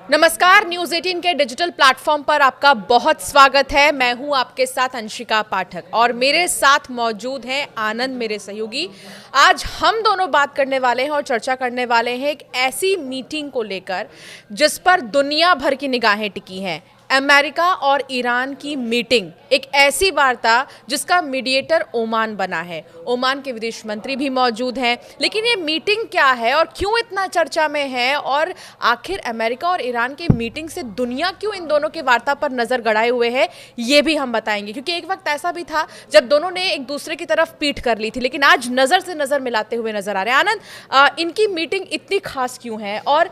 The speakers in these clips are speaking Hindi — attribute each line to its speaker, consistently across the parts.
Speaker 1: नमस्कार, न्यूज़ 18 के डिजिटल प्लेटफॉर्म पर आपका बहुत स्वागत है। मैं हूं आपके साथ अंशिका पाठक और मेरे साथ मौजूद हैं आनंद, मेरे सहयोगी। आज हम दोनों बात करने वाले हैं और चर्चा करने वाले हैं एक ऐसी मीटिंग को लेकर जिस पर दुनिया भर की निगाहें टिकी हैं। अमेरिका और ईरान की मीटिंग, एक ऐसी वार्ता जिसका मीडिएटर ओमान बना है। ओमान के विदेश मंत्री भी मौजूद हैं। लेकिन ये मीटिंग क्या है और क्यों इतना चर्चा में है, और आखिर अमेरिका और ईरान की मीटिंग से दुनिया क्यों इन दोनों के वार्ता पर नजर गड़ाए हुए है, ये भी हम बताएंगे। क्योंकि एक वक्त ऐसा भी था जब दोनों ने एक दूसरे की तरफ पीठ कर ली थी, लेकिन आज नजर से नजर मिलाते हुए नजर आ रहे हैं। आनंद, इनकी मीटिंग इतनी खास क्यों है और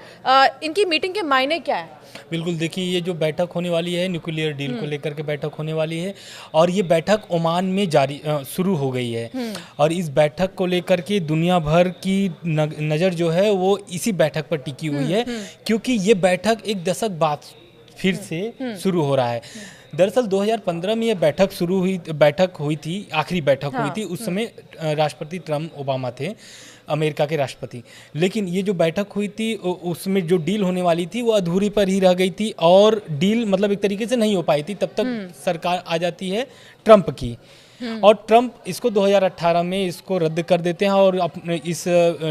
Speaker 1: इनकी मीटिंग के मायने क्या है?
Speaker 2: बिल्कुल, देखिए ये जो बैठक होने वाली है न्यूक्लियर डील को लेकर के बैठक होने वाली है, और ये बैठक ओमान में शुरू हो गई है। और इस बैठक को लेकर के दुनिया भर की नज़र जो है वो इसी बैठक पर टिकी हुई है, क्योंकि ये बैठक एक दशक बाद फिर से शुरू हो रहा है। दरअसल 2015 में ये बैठक हुई थी, आखिरी बैठक हुई थी। उस समय राष्ट्रपति ट्रम्प ओबामा थे, अमेरिका के राष्ट्रपति। लेकिन ये जो बैठक हुई थी उसमें जो डील होने वाली थी वो अधूरी पर ही रह गई थी, और डील मतलब एक तरीके से नहीं हो पाई थी। तब तक सरकार आ जाती है ट्रम्प की, और ट्रम्प इसको 2018 में इसको रद्द कर देते हैं और अपने इस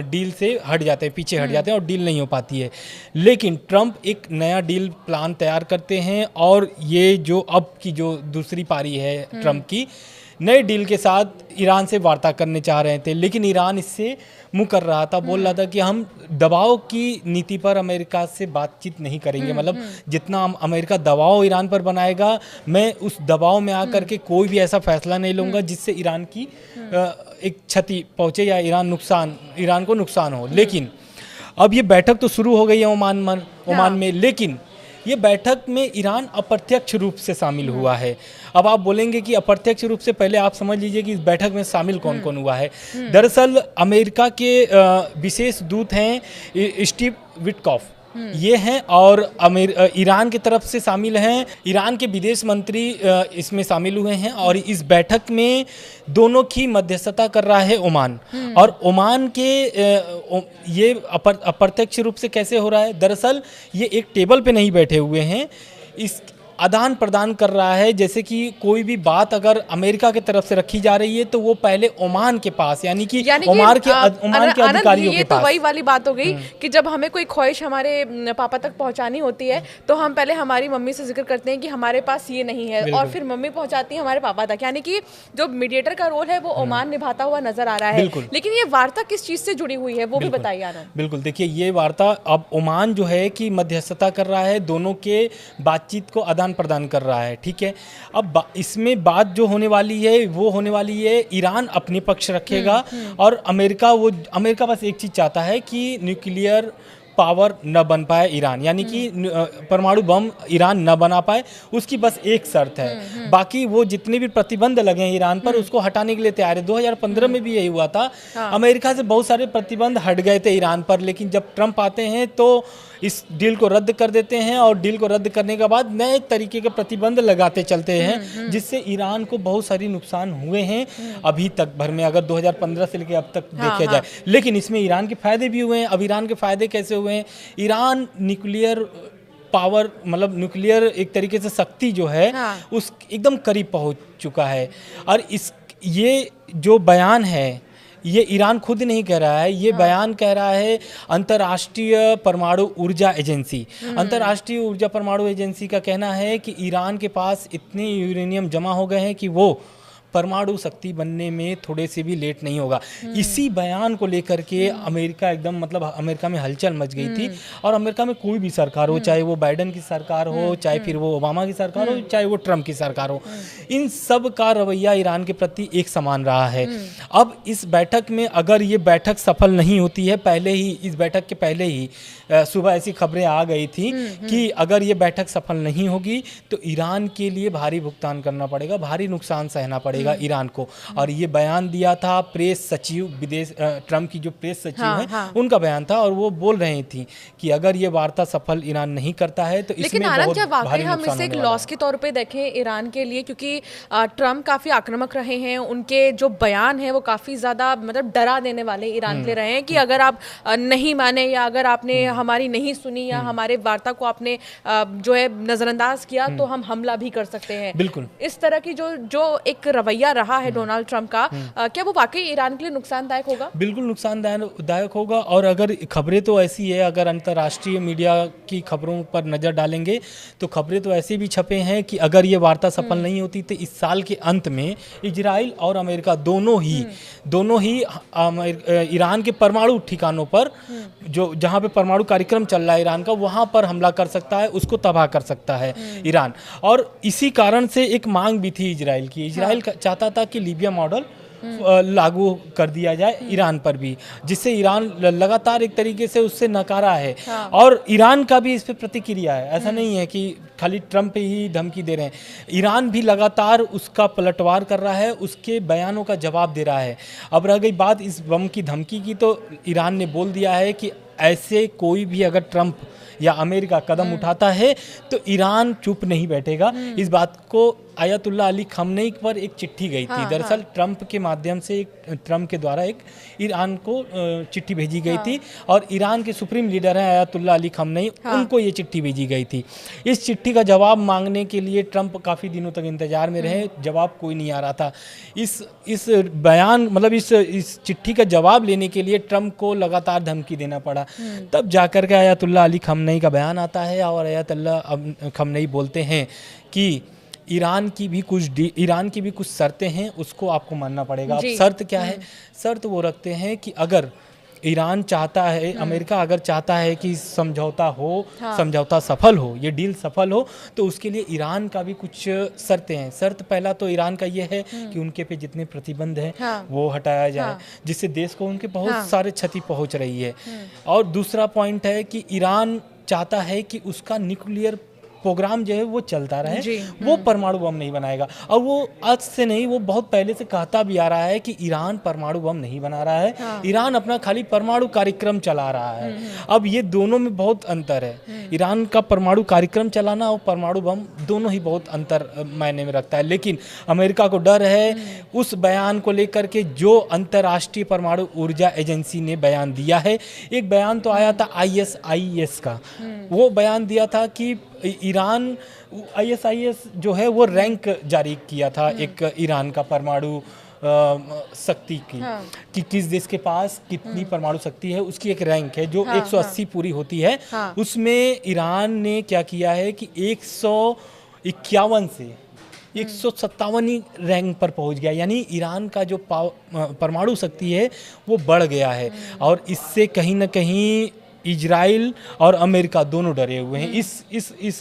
Speaker 2: डील से हट जाते हैं, पीछे हट जाते हैं, और डील नहीं हो पाती है। लेकिन ट्रम्प एक नया डील प्लान तैयार करते हैं, और ये जो अब की जो दूसरी पारी है ट्रम्प की, नए डील के साथ ईरान से वार्ता करने चाह रहे थे। लेकिन ईरान इससे मुँह कर रहा था, बोल रहा था कि हम दबाव की नीति पर अमेरिका से बातचीत नहीं करेंगे। मतलब जितना अमेरिका दबाव ईरान पर बनाएगा, मैं उस दबाव में आकर के कोई भी ऐसा फैसला नहीं लूँगा जिससे ईरान की एक क्षति पहुँचे या ईरान को नुकसान हो। लेकिन अब ये बैठक तो शुरू हो गई है ओमान में, लेकिन ये बैठक में ईरान अप्रत्यक्ष रूप से शामिल हुआ है। अब आप बोलेंगे कि अप्रत्यक्ष रूप से, पहले आप समझ लीजिए कि इस बैठक में शामिल कौन कौन हुआ है। दरअसल अमेरिका के विशेष दूत हैं स्टीव विटकॉफ, ये हैं, और ईरान की तरफ से शामिल हैं ईरान के विदेश मंत्री इसमें शामिल हुए हैं। और इस बैठक में दोनों की मध्यस्थता कर रहा है ओमान। और ओमान के ये अप्रत्यक्ष रूप से कैसे हो रहा है? दरअसल ये एक टेबल पे नहीं बैठे हुए हैं, इस आदान प्रदान कर रहा है। जैसे कि कोई भी बात अगर अमेरिका की तरफ से रखी जा रही है तो वो पहले ओमान के पास, यानी कि ओमान के अधिकारियों के पास।
Speaker 1: तो वही वाली बात हो गई कि जब हमें कोई ख्वाहिश हमारे पापा तक पहुंचानी होती है तो हम पहले हमारी मम्मी से जिक्र करते हैं कि हमारे पास ये नहीं है, और फिर मम्मी पहुंचाती है हमारे पापा तक। यानी कि जो मीडिएटर का रोल है वो ओमान निभाता हुआ नजर आ रहा है। लेकिन ये वार्ता किस चीज से जुड़ी हुई है वो भी बताइए आनंद।
Speaker 2: बिल्कुल, देखिए ये वार्ता अब ओमान जो है कि मध्यस्थता कर रहा है, दोनों के बातचीत को आदान प्रदान कर रहा है। ठीक है, अब इसमें बात जो होने वाली है वो होने वाली है, ईरान अपने पक्ष रखेगा, और अमेरिका बस एक चीज चाहता है कि न्यूक्लियर पावर न बन पाए ईरान, यानी कि परमाणु बम ईरान न बना पाए, उसकी बस एक शर्त है। बाकी वो जितने भी प्रतिबंध लगे हैं ईरान पर उसको हटाने के लिए तैयार है। 2015 में भी यही हुआ था। अमेरिका से बहुत सारे प्रतिबंध हट गए थे ईरान पर, लेकिन जब ट्रम्प आते हैं तो इस डील को रद्द कर देते हैं, और डील को रद्द करने के बाद नए तरीके के प्रतिबंध लगाते चलते हैं, जिससे ईरान को बहुत सारी नुकसान हुए हैं अभी तक भर में, अगर 2015 से लेकर अब तक देखा जाए। लेकिन इसमें ईरान के फायदे भी हुए हैं। अब ईरान के फायदे कैसे हुए हैं? ईरान न्यूक्लियर पावर, मतलब न्यूक्लियर एक तरीके से शक्ति जो है उस एकदम करीब पहुंच चुका है। और ये जो बयान है ये ईरान खुद नहीं कह रहा है, ये बयान कह रहा है अंतर्राष्ट्रीय परमाणु ऊर्जा एजेंसी। अंतर्राष्ट्रीय ऊर्जा परमाणु एजेंसी का कहना है कि ईरान के पास इतने यूरेनियम जमा हो गए हैं कि वो परमाणु शक्ति बनने में थोड़े से भी लेट नहीं होगा। इसी बयान को लेकर के अमेरिका एकदम, मतलब अमेरिका में हलचल मच गई थी। और अमेरिका में कोई भी सरकार हो, चाहे वो बाइडेन की सरकार हो, चाहे फिर वो ओबामा की सरकार हो, चाहे वो ट्रम्प की सरकार हो, इन सब का रवैया ईरान के प्रति एक समान रहा है। अब इस बैठक में अगर ये बैठक सफल नहीं होती है, इस बैठक के पहले ही सुबह ऐसी खबरें आ गई थी कि अगर ये बैठक सफल नहीं होगी तो ईरान के लिए भारी भुगतान करना पड़ेगा, भारी नुकसान सहना पड़ेगा। पड़ेगा ईरान को। और ये बयान दिया था प्रेस सचिव विदेश ट्रम्प की जो प्रेस सचिव है उनका बयान था, और वो बोल रही थी कि अगर ये वार्ता सफल ईरान नहीं करता है तो
Speaker 1: लेकिन आनंद, क्या वाकई हम इसे एक लॉस के तौर पे देखें ईरान के लिए? क्योंकि ट्रम्प काफी आक्रामक रहे हैं, उनके जो बयान है वो काफी ज्यादा मतलब डरा देने वाले ईरान के लिए रहे हैं कि अगर आप नहीं माने या अगर आपने हमारी नहीं सुनी या हमारे वार्ता को आपने जो है नजरअंदाज किया तो हम हमला भी कर सकते हैं।
Speaker 2: बिल्कुल
Speaker 1: इस तरह की जो एक रवैया रहा है डोनाल्ड ट्रम्प का, क्या वो वाकई ईरान के लिए नुकसानदायक होगा?
Speaker 2: बिल्कुल नुकसानदायक होगा। और अगर खबरें तो ऐसी है, अगर अंतर्राष्ट्रीय मीडिया की खबरों पर नज़र डालेंगे तो खबरें तो ऐसे भी छपे हैं कि अगर ये वार्ता सफल नहीं होती तो इस साल के अंत में इजराइल और अमेरिका दोनों ही ईरान के परमाणु ठिकानों पर, जो जहाँ पे परमाणु कार्यक्रम चल रहा है ईरान का, वहाँ पर हमला कर सकता है, उसको तबाह कर सकता है ईरान। और इसी कारण से एक मांग भी थी इजराइल की। इजराइल चाहता था कि लीबिया मॉडल लागू कर दिया जाए ईरान पर भी, जिससे ईरान लगातार एक तरीके से उससे नकारा है। और ईरान का भी इस पर प्रतिक्रिया है, ऐसा नहीं है कि खाली ट्रम्प ही धमकी दे रहे हैं, ईरान भी लगातार उसका पलटवार कर रहा है, उसके बयानों का जवाब दे रहा है। अब रह गई बात इस बम की धमकी की, तो ईरान ने बोल दिया है कि ऐसे कोई भी अगर ट्रम्प या अमेरिका कदम उठाता है तो ईरान चुप नहीं बैठेगा। इस बात को आयतुल्लाह अली खamenei पर एक चिट्ठी गई थी। दरअसल ट्रम्प के माध्यम से ट्रम्प के द्वारा एक ईरान को चिट्ठी भेजी गई थी, और ईरान के सुप्रीम लीडर हैं आयतुल्लाह अली खamenei, उनको ये चिट्ठी भेजी गई थी। इस चिट्ठी का जवाब मांगने के लिए ट्रम्प काफ़ी दिनों तक इंतजार में रहे, जवाब कोई नहीं आ रहा था। इस बयान मतलब इस चिट्ठी का जवाब लेने के लिए ट्रम्प को लगातार धमकी देना पड़ा। तब जाकर के आयतुल्लाह अली खamenei का बयान आता है, और आयतुल्लाह खamenei बोलते हैं कि ईरान की भी कुछ शर्तें हैं, उसको आपको मानना पड़ेगा। अब शर्त क्या है? शर्त वो रखते हैं कि अगर ईरान चाहता है, अमेरिका अगर चाहता है कि समझौता सफल हो, ये डील सफल हो, तो उसके लिए ईरान का भी कुछ शर्तें हैं। शर्त पहला तो ईरान का ये है कि उनके पे जितने प्रतिबंध हैं वो हटाया जाए, जिससे देश को उनके बहुत सारे क्षति पहुंच रही है। और दूसरा पॉइंट है कि ईरान चाहता है कि उसका न्यूक्लियर प्रोग्राम जो है वो चलता रहे, वो परमाणु बम नहीं बनाएगा। और वो आज से नहीं, वो बहुत पहले से कहता भी आ रहा है कि ईरान परमाणु बम नहीं बना रहा है, ईरान अपना खाली परमाणु कार्यक्रम चला रहा है। अब ये दोनों में बहुत अंतर है, ईरान का परमाणु कार्यक्रम चलाना और परमाणु बम दोनों ही बहुत अंतर मायने में रखता है। लेकिन अमेरिका को डर है उस बयान को लेकर के जो अंतर्राष्ट्रीय परमाणु ऊर्जा एजेंसी ने बयान दिया है। एक बयान तो आया था ISIS का, वो बयान दिया था कि ईरान ISIS जो है वो रैंक जारी किया था एक ईरान का परमाणु शक्ति की, कि किस देश के पास कितनी परमाणु शक्ति है, उसकी एक रैंक है जो 180 पूरी होती है। उसमें ईरान ने क्या किया है कि 151 से 157 रैंक पर पहुंच गया, यानी ईरान का जो परमाणु शक्ति है वो बढ़ गया है। और इससे कहीं ना कहीं इजराइल और अमेरिका दोनों डरे हुए हैं इस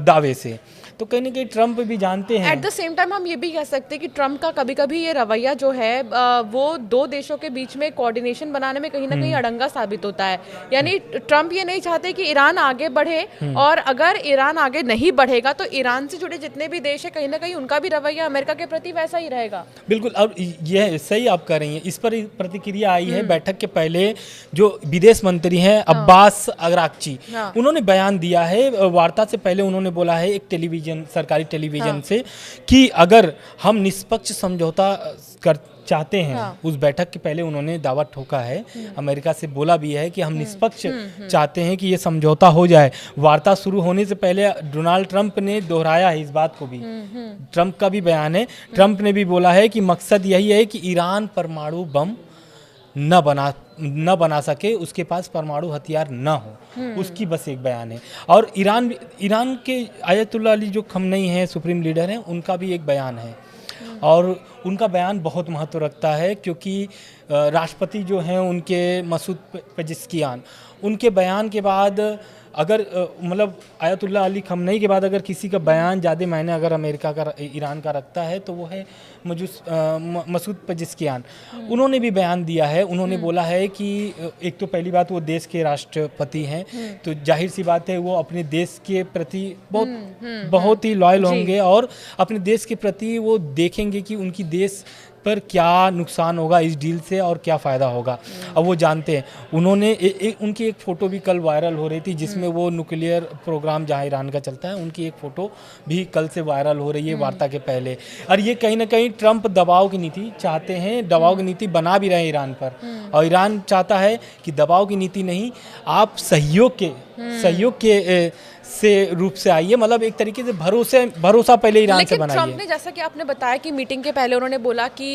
Speaker 2: दावे से। तो कहीं ना कहीं ट्रम्प भी जानते हैं।
Speaker 1: एट द सेम टाइम हम ये भी कह सकते हैं कि ट्रम्प का कभी कभी ये रवैया जो है वो दो देशों के बीच में कोऑर्डिनेशन बनाने में कहीं ना कहीं अड़ंगा साबित होता है। यानी ट्रम्प ये नहीं चाहते कि ईरान आगे बढ़े, और अगर ईरान आगे नहीं बढ़ेगा तो ईरान से जुड़े जितने भी देश है कहीं ना कहीं उनका भी रवैया अमेरिका के प्रति वैसा ही रहेगा।
Speaker 2: बिल्कुल, अब ये सही आप कह रही हैं। इस पर प्रतिक्रिया आई है बैठक के पहले, जो विदेश मंत्री हैं अब्बास अरागची, उन्होंने बयान दिया है वार्ता से पहले। उन्होंने बोला है एक सरकारी टेलीविजन से कि अगर हम निष्पक्ष समझौता चाहते हैं, उस बैठक के पहले उन्होंने दावा ठोका है, अमेरिका से बोला भी है कि हम निष्पक्ष चाहते हैं कि ये समझौता हो जाए। वार्ता शुरू होने से पहले डोनाल्ड ट्रंप ने दोहराया है इस बात को भी, ट्रंप का भी बयान है, ट्रंप ने भी बोला है कि मकसद यही है कि ईरान परमाणु बम न बना सके, उसके पास परमाणु हथियार न हो, उसकी बस एक बयान है। और ईरान के आयतुल्लाह अली जो खamenei हैं, सुप्रीम लीडर हैं, उनका भी एक बयान है। और उनका बयान बहुत महत्व रखता है, क्योंकि राष्ट्रपति जो हैं उनके मसूद पेजेस्कियान, उनके बयान के बाद अगर मतलब आयतुल्लाह अली खमनई के बाद अगर किसी का बयान ज़्यादा मायने अगर अमेरिका का ईरान का रखता है तो वो है मसूद पेजेस्कियान। उन्होंने भी बयान दिया है। उन्होंने बोला है कि एक तो पहली बात वो देश के राष्ट्रपति हैं, तो जाहिर सी बात है वो अपने देश के प्रति बहुत ही लॉयल होंगे और अपने देश के प्रति वो देखेंगे कि उनकी देश पर क्या नुकसान होगा इस डील से और क्या फ़ायदा होगा। अब वो जानते हैं। उन्होंने उनकी एक फ़ोटो भी कल वायरल हो रही थी, जिसमें वो न्यूक्लियर प्रोग्राम जहाँ ईरान का चलता है उनकी एक फ़ोटो भी कल से वायरल हो रही है वार्ता के पहले। और ये कहीं ना कहीं ट्रंप दबाव की नीति चाहते हैं, दबाव की नीति बना भी रहे हैं ईरान पर, और ईरान चाहता है कि दबाव की नीति नहीं, आप सहयोग के से रूप से आइए, मतलब एक तरीके से भरोसा पहले ईरान से बनाइए।
Speaker 1: ट्रंप ने, जैसा कि आपने बताया कि मीटिंग के पहले उन्होंने बोला कि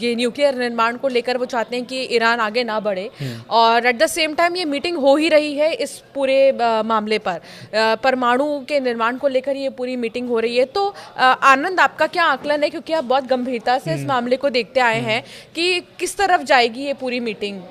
Speaker 1: ये न्यूक्लियर निर्माण को लेकर वो चाहते हैं कि ईरान आगे ना बढ़े, और एट द सेम टाइम ये मीटिंग हो ही रही है इस पूरे मामले पर, परमाणु के निर्माण को लेकर ये पूरी मीटिंग हो रही है। तो आनंद, आपका क्या आकलन है, क्योंकि आप बहुत गंभीरता से इस मामले को देखते आए हैं, कि किस तरफ जाएगी ये पूरी मीटिंग,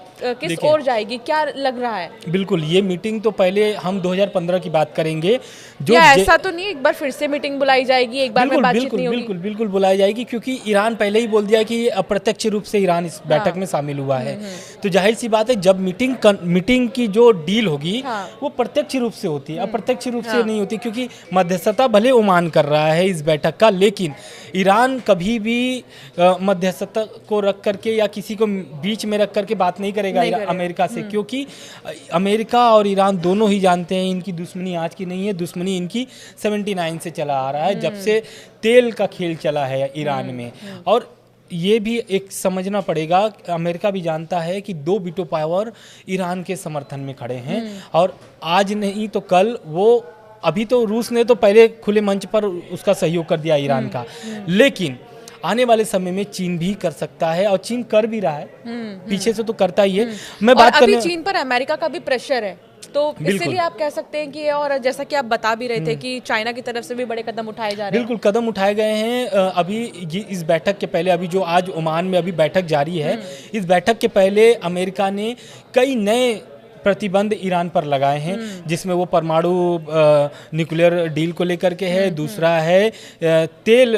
Speaker 1: किस ओर जाएगी, क्या लग रहा है?
Speaker 2: बिल्कुल, ये मीटिंग तो पहले हम 2015 की बात करेंगे, जो
Speaker 1: ऐसा तो नहीं एक बार फिर से मीटिंग बुलाई जाएगी, एक बार में बातचीत नहीं होगी?
Speaker 2: बिल्कुल बुलाई जाएगी, क्योंकि ईरान पहले ही बोल दिया कि अप्रत्यक्ष रूप से ईरान इस बैठक में शामिल हुआ है। तो जाहिर सी बात है जब मीटिंग की जो डील होगी वो प्रत्यक्ष रूप से होती है, अप्रत्यक्ष रूप से नहीं होती, क्योंकि मध्यस्थता भले ओमान कर रहा है इस बैठक का, लेकिन ईरान कभी भी मध्यस्थता को रख करके या किसी को बीच में रख करके बात नहीं करेगा अमेरिका से, क्योंकि अमेरिका और ईरान दोनों ही जानते हैं इनकी दुश्मनी आज की नहीं है, दुश्मनी इनकी 79 से चला आ रहा है, जब से तेल का खेल चला है ईरान में। और ये भी एक समझना पड़ेगा, अमेरिका भी जानता है कि 2 वीटो पावर ईरान के समर्थन में खड़े हैं, और आज नहीं तो कल वो, अभी तो रूस ने तो पहले खुले मंच पर उसका सहयोग कर दिया ईरान का, लेकिन आने वाले समय में चीन भी कर सकता है, और चीन कर भी रहा है, पीछे से तो करता ही है। मैं बात
Speaker 1: अभी चीन पर अमेरिका का भी प्रेशर है, तो इसीलिए आप कह सकते हैं कि, और जैसा कि आप बता भी रहे थे कि चाइना की तरफ से भी बड़े कदम उठाए जा रहे हैं।
Speaker 2: बिल्कुल, कदम उठाए गए हैं। अभी इस बैठक के पहले, अभी जो आज ओमान में अभी बैठक जारी है, इस बैठक के पहले अमेरिका ने कई नए प्रतिबंध ईरान पर लगाए हैं, जिसमें वो परमाणु न्यूक्लियर डील को लेकर के है, दूसरा है तेल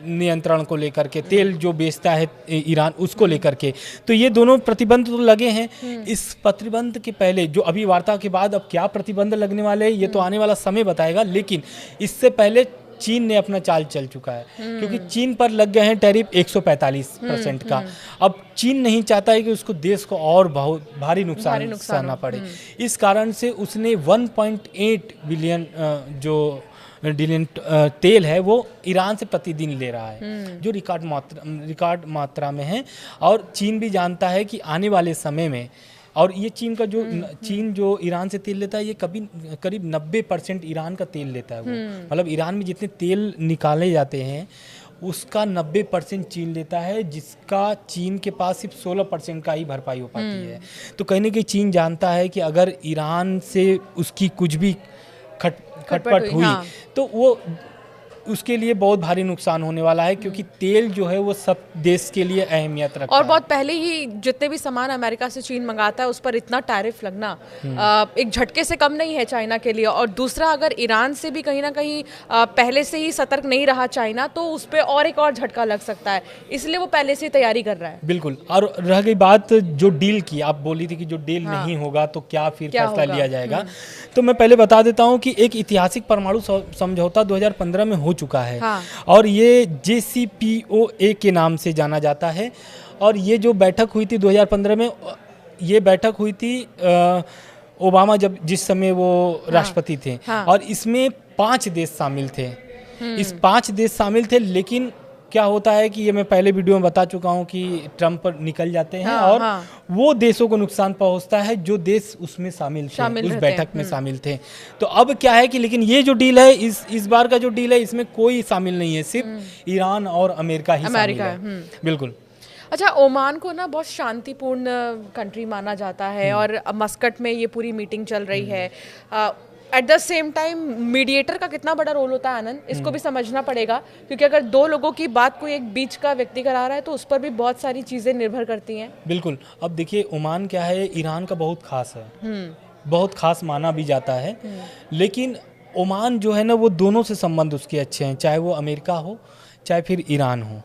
Speaker 2: नियंत्रण को लेकर के, तेल जो बेचता है ईरान उसको लेकर के। तो ये दोनों प्रतिबंध तो लगे हैं। इस प्रतिबंध के पहले जो अभी वार्ता के बाद अब क्या प्रतिबंध लगने वाले हैं ये तो आने वाला समय बताएगा, लेकिन इससे पहले चीन ने अपना चाल चल चुका है, क्योंकि चीन पर लग गए हैं टैरिफ 145% का। अब चीन नहीं चाहता है कि उसको देश को और बहुत भारी नुकसान सहना पड़े, इस कारण से उसने 1.8 बिलियन जो डिलियन तेल है वो ईरान से प्रतिदिन ले रहा है, जो रिकॉर्ड मात्रा में है। और चीन भी जानता है कि आने वाले समय में, और ये चीन जो ईरान से तेल लेता है, ये करीब 90% ईरान का तेल लेता है वो, मतलब ईरान में जितने तेल निकाले जाते हैं उसका 90% चीन लेता है, जिसका चीन के पास सिर्फ 16% का ही भरपाई हो पाती है। तो कहीं ना कहीं चीन जानता है कि अगर ईरान से उसकी कुछ भी खटपट हुई तो वो उसके लिए बहुत भारी नुकसान होने वाला है, क्योंकि तेल जो है वो सब देश के लिए अहमियत रखता है।
Speaker 1: और बहुत पहले ही जितने भी सामान अमेरिका से चीन मंगाता है उस पर इतना टैरिफ लगना एक झटके से कम नहीं है चाइना के लिए। और दूसरा, अगर ईरान से भी कहीं ना कहीं पहले से ही सतर्क नहीं रहा चाइना, तो उस पर और एक और झटका लग सकता है, इसलिए वो पहले से ही तैयारी कर रहा है।
Speaker 2: बिल्कुल। और रह गई बात जो डील की, आप बोली थी कि जो डील नहीं होगा तो क्या फिर फैसला लिया जाएगा, तो मैं पहले बता देता हूँ कि एक ऐतिहासिक परमाणु समझौता 2015 में हो चुका है, और ये JCPOA के नाम से जाना जाता है। और ये जो बैठक हुई थी 2015 में, ये बैठक हुई थी ओबामा जिस समय वो राष्ट्रपति थे, और इसमें 5 देश शामिल थे। इस 5 देश शामिल थे, लेकिन क्या होता है कि ये मैं पहले वीडियो में बता चुका हूँ कि ट्रंप निकल जाते हैं, और वो देशों को नुकसान पहुंचता है जो देश उसमें शामिल थे, उस बैठक में शामिल थे। तो अब क्या है कि, लेकिन ये जो डील है, इस बार का जो डील है, इसमें कोई शामिल नहीं है, सिर्फ ईरान और अमेरिका ही शामिल है। बिल्कुल।
Speaker 1: अच्छा, ओमान को ना बहुत शांतिपूर्ण कंट्री माना जाता है, और मस्कट में ये पूरी मीटिंग चल रही है। At the same time mediator का कितना बड़ा रोल होता है आनंद, इसको भी समझना पड़ेगा, क्योंकि अगर दो लोगों की बात कोई एक बीच का व्यक्ति करा रहा है तो उस पर भी बहुत सारी चीज़ें निर्भर करती हैं।
Speaker 2: बिल्कुल। अब देखिए ओमान क्या है, ईरान का बहुत खास है, बहुत खास माना भी जाता है, लेकिन ओमान जो है ना वो दोनों से संबंध उसके अच्छे हैं, चाहे वो अमेरिका हो चाहे फिर ईरान हो।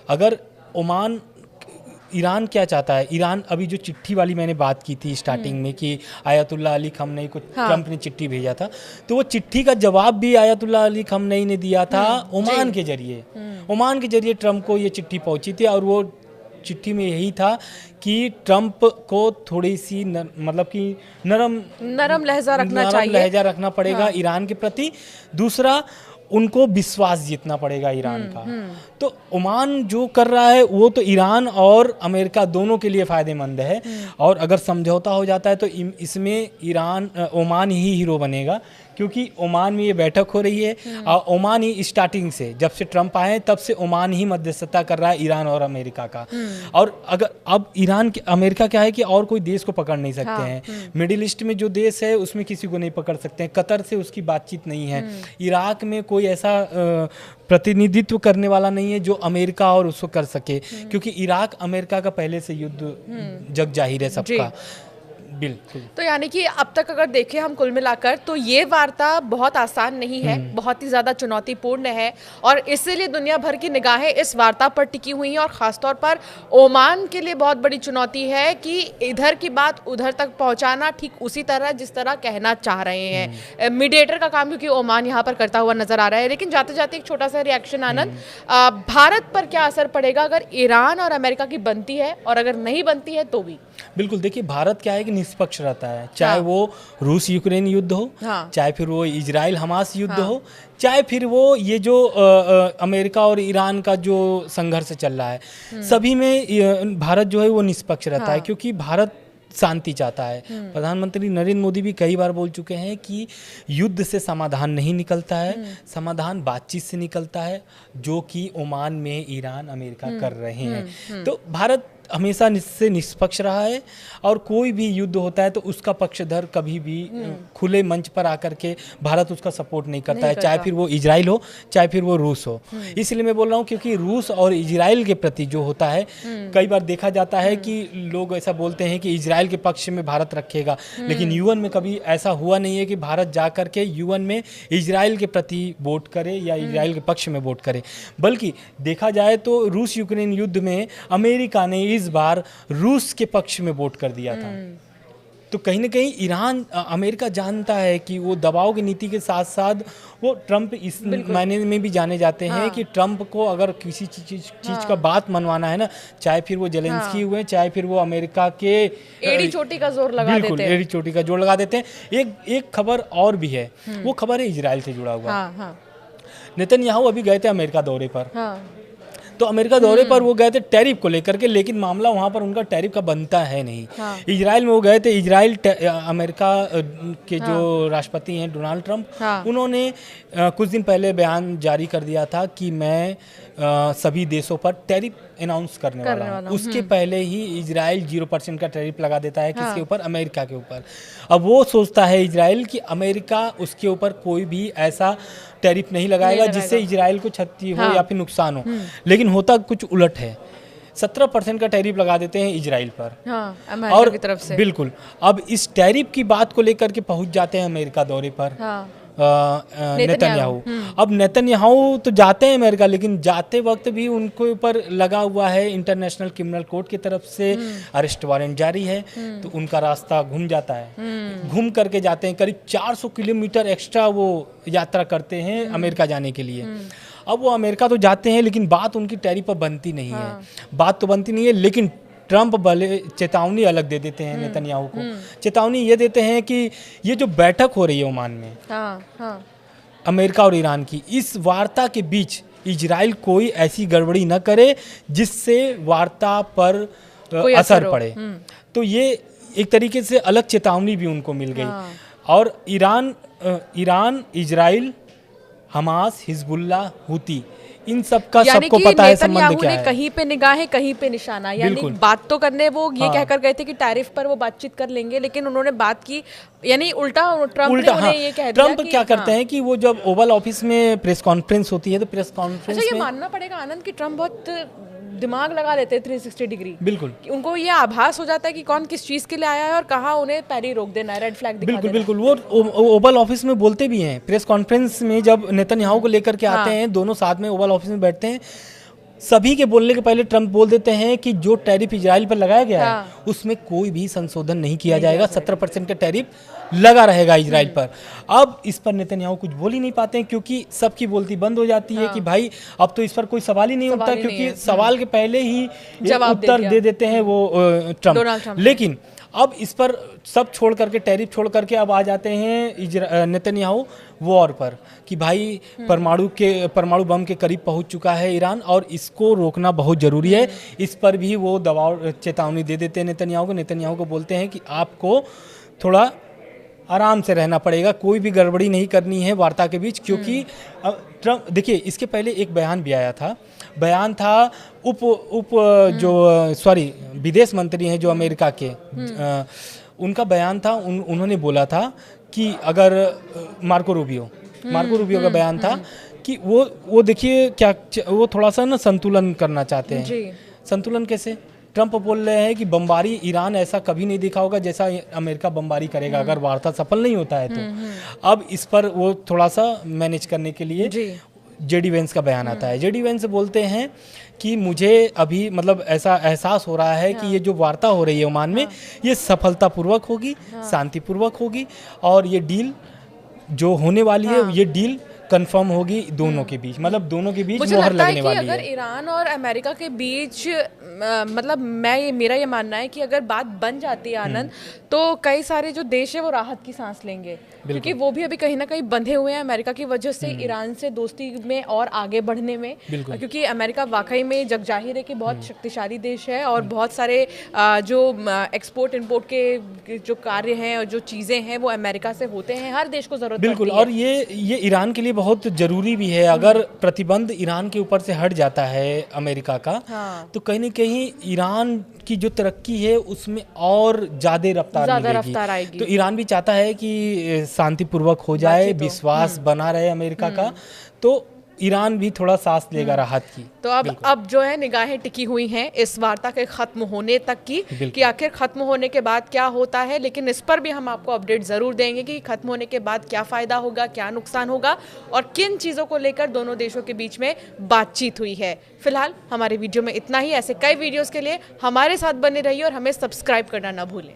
Speaker 2: अगर ओमान, ईरान क्या चाहता है, ईरान अभी जो चिट्ठी वाली मैंने बात की थी स्टार्टिंग में कि आयतुल्लाह अली खमनई को ट्रंप ने चिट्ठी भेजा था, तो वो चिट्ठी का जवाब भी आयतुल्लाह अली खमनई ने दिया था ओमान के जरिए। ओमान के जरिए ट्रंप को ये चिट्ठी पहुंची थी और वो चिट्ठी में यही था कि ट्रंप को थोड़ी सी मतलब कि
Speaker 1: नरम लहजा रखना चाहिए,
Speaker 2: लहजा रखना पड़ेगा ईरान के प्रति। दूसरा, उनको विश्वास जीतना पड़ेगा ईरान का। तो ओमान जो कर रहा है वो तो ईरान और अमेरिका दोनों के लिए फ़ायदेमंद है, और अगर समझौता हो जाता है तो इसमें ओमान ही हीरो बनेगा, क्योंकि ओमान में ये बैठक हो रही है और ओमान ही स्टार्टिंग से, जब से ट्रंप आए तब से ओमान ही मध्यस्थता कर रहा है ईरान और अमेरिका का। और अगर अब अमेरिका क्या है कि और कोई देश को पकड़ नहीं सकते हैं, मिडिल ईस्ट में जो देश है उसमें किसी को नहीं पकड़ सकते हैं, कतर से उसकी बातचीत नहीं है, इराक में कोई ऐसा प्रतिनिधित्व करने वाला नहीं है जो अमेरिका और उसको कर सके, क्योंकि इराक अमेरिका का पहले से युद्ध जग जाहिर है सबका। बिल्कुल।
Speaker 1: तो यानी कि अब तक अगर देखें हम कुल मिलाकर तो ये वार्ता बहुत आसान नहीं है, बहुत ही ज़्यादा चुनौतीपूर्ण है, और इसीलिए दुनिया भर की निगाहें इस वार्ता पर टिकी हुई हैं, और ख़ासतौर पर ओमान के लिए बहुत बड़ी चुनौती है कि इधर की बात उधर तक पहुंचाना ठीक उसी तरह जिस तरह कहना चाह रहे हैं। मीडिएटर का काम क्योंकि ओमान यहाँ पर करता हुआ नजर आ रहा है। लेकिन जाते जाते एक छोटा सा रिएक्शन आनंद, भारत पर क्या असर पड़ेगा अगर ईरान और अमेरिका की बनती है, और अगर नहीं बनती है तो भी?
Speaker 2: बिल्कुल। देखिए भारत क्या है कि निष्पक्ष रहता है, चाहे वो रूस यूक्रेन युद्ध हो, चाहे फिर वो इजराइल हमास युद्ध हो, चाहे फिर वो ये जो अमेरिका और ईरान का जो संघर्ष चल रहा है, सभी में भारत जो है वो निष्पक्ष रहता है, क्योंकि भारत शांति चाहता है। प्रधानमंत्री नरेंद्र मोदी भी कई बार बोल चुके हैं कि युद्ध से समाधान नहीं निकलता है, समाधान बातचीत से निकलता है, जो कि ओमान में ईरान अमेरिका कर रहे हैं। तो भारत हमेशा से निष्पक्ष रहा है, और कोई भी युद्ध होता है तो उसका पक्षधर कभी भी खुले मंच पर आकर के भारत उसका सपोर्ट नहीं करता है, चाहे फिर वो इजराइल हो चाहे फिर वो रूस हो। इसलिए मैं बोल रहा हूँ क्योंकि रूस और इजराइल के प्रति जो होता है, कई बार देखा जाता है कि लोग ऐसा बोलते हैं कि इजराइल के पक्ष में भारत रखेगा, लेकिन यूएन में कभी ऐसा हुआ नहीं है कि भारत जा कर के यूएन में इजराइल के प्रति वोट करे या इजराइल के पक्ष में वोट करे। बल्कि देखा जाए तो रूस यूक्रेन युद्ध में अमेरिका ने इस बार रूस के पक्ष में वोट कर दिया था। तो कहीं ना कहीं अमेरिका जानता है कि वो दबाव की नीति के साथ साथ वो ट्रंप इस मायने में भी जाने जाते हैं कि ट्रंप को अगर किसी चीज का बात मनवाना है ना, चाहे फिर वो जेलेंस्की हुए, चाहे फिर वो अमेरिका के
Speaker 1: एड़ी चोटी का जोर लगा देते हैं।
Speaker 2: एड़ी चोटी का जोर लगा देते हैं। एक खबर और भी है, वो खबर है इजराइल से जुड़ा हुआ। नेतन्याहू अभी गए थे अमेरिका दौरे पर, तो अमेरिका दौरे पर वो गए थे टैरिफ को लेकर के, लेकिन मामला वहाँ पर उनका टैरिफ का बनता है नहीं। इजराइल में वो गए थे, इजराइल अमेरिका के जो राष्ट्रपति हैं डोनाल्ड ट्रंप, उन्होंने कुछ दिन पहले बयान जारी कर दिया था कि मैं सभी देशों पर टैरिफ अनाउंस करने वाला हूँ। उसके पहले ही इजराइल 0% का टैरिफ लगा देता है किसके ऊपर? अमेरिका के ऊपर। अब वो सोचता है इजराइल कि अमेरिका उसके ऊपर कोई भी ऐसा टैरिफ नहीं लगाएगा जिससे इजराइल को क्षति हो या फिर नुकसान हो, लेकिन होता कुछ उलट है। 17% का टैरिफ लगा देते हैं इजराइल पर,
Speaker 1: अमेरिका की तरफ से।
Speaker 2: बिल्कुल। अब इस टैरिफ की बात को लेकर के पहुंच जाते हैं अमेरिका दौरे पर नेतन्याहू। अब नेतन्याहू तो जाते हैं अमेरिका, लेकिन जाते वक्त भी उनके ऊपर लगा हुआ है इंटरनेशनल क्रिमिनल कोर्ट की तरफ से अरेस्ट वारंट जारी है, तो उनका रास्ता घूम जाता है। घूम करके जाते हैं, करीब 400 किलोमीटर एक्स्ट्रा वो यात्रा करते हैं अमेरिका जाने के लिए। अब वो अमेरिका तो जाते हैं, लेकिन बात उनकी टैरिफ पर बनती नहीं है। बात तो बनती नहीं है, लेकिन ट्रंप भले चेतावनी अलग दे देते हैं नेतन्याहू को। चेतावनी ये देते हैं कि ये जो बैठक हो रही है ओमान में अमेरिका और ईरान की, इस वार्ता के बीच इजराइल कोई ऐसी गड़बड़ी न करे जिससे वार्ता पर असर पड़े। तो ये एक तरीके से अलग चेतावनी भी उनको मिल गई। और ईरान, इजराइल, हमास, हिजबुल्लाह, हुती, इन सब का
Speaker 1: यानी
Speaker 2: सबको
Speaker 1: कि
Speaker 2: पता है संबंध
Speaker 1: नेतन्याहू
Speaker 2: क्या
Speaker 1: ने
Speaker 2: है।
Speaker 1: कहीं पे निगाहें कहीं पे निशाना, यानी
Speaker 2: बिल्कुल।
Speaker 1: बात तो करने वो ये
Speaker 2: हाँ।
Speaker 1: कहकर गए थे कि टैरिफ पर वो बातचीत कर लेंगे, लेकिन उन्होंने बात की, यानी उल्टा ट्रम्प ने
Speaker 2: उल्टा, हाँ,
Speaker 1: उन्हें ये कह दिया
Speaker 2: ट्रम्प
Speaker 1: कि
Speaker 2: क्या करते
Speaker 1: हाँ।
Speaker 2: हैं कि वो जब ओवल ऑफिस में प्रेस कॉन्फ्रेंस होती है तो प्रेस
Speaker 1: अच्छा,
Speaker 2: कॉन्फ्रेंस
Speaker 1: ये
Speaker 2: में
Speaker 1: मानना पड़ेगा आनंद कि ट्रम्प बहुत दिमाग लगा लेते हैं 360 डिग्री।
Speaker 2: बिल्कुल
Speaker 1: कि उनको ये आभास हो जाता है कि कौन किस चीज के लिए आया है और कहाँ उन्हें पैरी रोक देना है, रेड फ्लैग दिखा
Speaker 2: बिल्कुल
Speaker 1: देना है।
Speaker 2: बिल्कुल वो ओवल ऑफिस में बोलते भी हैं। प्रेस कॉन्फ्रेंस में जब नेतन्याहू को लेकर के आते
Speaker 1: हाँ।
Speaker 2: हैं, दोनों साथ में ओवल ऑफिस में बैठते हैं, सभी के बोलने के पहले ट्रम्प बोल देते हैं कि जो टैरिफ इजराइल पर लगाया गया
Speaker 1: हाँ।
Speaker 2: है उसमें कोई भी संशोधन नहीं किया जाएगा, 17% का टैरिफ लगा रहेगा इजराइल पर। अब इस पर नेतन्याहू कुछ बोल ही नहीं पाते हैं, क्योंकि सबकी बोलती बंद हो जाती है कि भाई अब तो इस पर कोई सवाल ही नहीं उठता,
Speaker 1: सवाल ही नहीं
Speaker 2: क्योंकि
Speaker 1: है।
Speaker 2: सवाल के पहले ही
Speaker 1: जवाब दे
Speaker 2: उत्तर
Speaker 1: दिया।
Speaker 2: दे देते हैं वो
Speaker 1: डोनाल्ड
Speaker 2: ट्रम्प।
Speaker 1: ट्रम्प।
Speaker 2: लेकिन अब इस पर सब छोड़ करके, टैरिफ छोड़ करके अब आ जाते हैं नेतन्याहू वॉर पर, कि भाई परमाणु बम के करीब पहुंच चुका है ईरान और इसको रोकना बहुत ज़रूरी है। इस पर भी वो दबाव, चेतावनी दे देते हैं नेतन्याहू को बोलते हैं कि आपको थोड़ा आराम से रहना पड़ेगा, कोई भी गड़बड़ी नहीं करनी है वार्ता के बीच, क्योंकि ट्रम्प, देखिए इसके पहले एक बयान भी आया था, बयान था विदेश मंत्री हैं जो अमेरिका के, उनका बयान था, उन्होंने बोला था कि अगर मार्को रूबियो का बयान था कि वो देखिए क्या, वो थोड़ा सा ना संतुलन करना चाहते हैं।
Speaker 1: जी।
Speaker 2: संतुलन कैसे? ट्रम्प बोल रहे हैं कि बमबारी ईरान ऐसा कभी नहीं देखा होगा जैसा अमेरिका बमबारी करेगा अगर वार्ता सफल नहीं होता है तो। अब इस पर वो थोड़ा सा मैनेज करने के लिए जेडी वेंस का बयान आता है। जेडी वेंस बोलते हैं कि मुझे अभी मतलब ऐसा एहसास हो रहा है कि ये जो वार्ता हो रही है ओमान में, ये सफलतापूर्वक होगी, शांतिपूर्वक होगी, और ये डील जो होने वाली है, ये डील कंफर्म होगी दोनों के बीच, मतलब दोनों के बीच
Speaker 1: मुझे
Speaker 2: मोहर
Speaker 1: लगता है
Speaker 2: लगने
Speaker 1: कि
Speaker 2: वाली
Speaker 1: अगर
Speaker 2: है।
Speaker 1: ईरान और अमेरिका के बीच मतलब मेरा ये मानना है कि अगर बात बन जाती है आनंद, तो कई सारे जो देश है वो राहत की सांस लेंगे, क्योंकि वो भी अभी कहीं ना कहीं बंधे हुए हैं अमेरिका की वजह से ईरान से दोस्ती में और आगे बढ़ने में, क्योंकि अमेरिका वाकई में जगजाहिर है कि बहुत शक्तिशाली देश है और बहुत सारे जो एक्सपोर्ट इम्पोर्ट के जो कार्य हैं और जो चीज़ें हैं वो अमेरिका से होते हैं, हर देश को जरूरत
Speaker 2: बिल्कुल।
Speaker 1: पड़ती है।
Speaker 2: और ये ईरान के लिए बहुत ज़रूरी भी है। अगर प्रतिबंध ईरान के ऊपर से हट जाता है अमेरिका का, तो कहीं ना कहीं ईरान की जो तरक्की है उसमें और ज़्यादा रफ्तार
Speaker 1: आएगी।
Speaker 2: तो ईरान भी चाहता है कि शांतिपूर्वक हो जाए, विश्वास बना रहे अमेरिका का, तो ईरान भी थोड़ा सांस लेगा राहत की।
Speaker 1: तो अब जो है निगाहें टिकी हुई हैं इस वार्ता के खत्म होने तक की, कि आखिर खत्म होने के बाद क्या होता है, लेकिन इस पर भी हम आपको अपडेट जरूर देंगे कि खत्म होने के बाद क्या फायदा होगा, क्या नुकसान होगा और किन चीजों को लेकर दोनों देशों के बीच में बातचीत हुई है। फिलहाल हमारे वीडियो में इतना ही। ऐसे कई वीडियोस के लिए हमारे साथ बने रहिए और हमें सब्सक्राइब करना ना भूलें।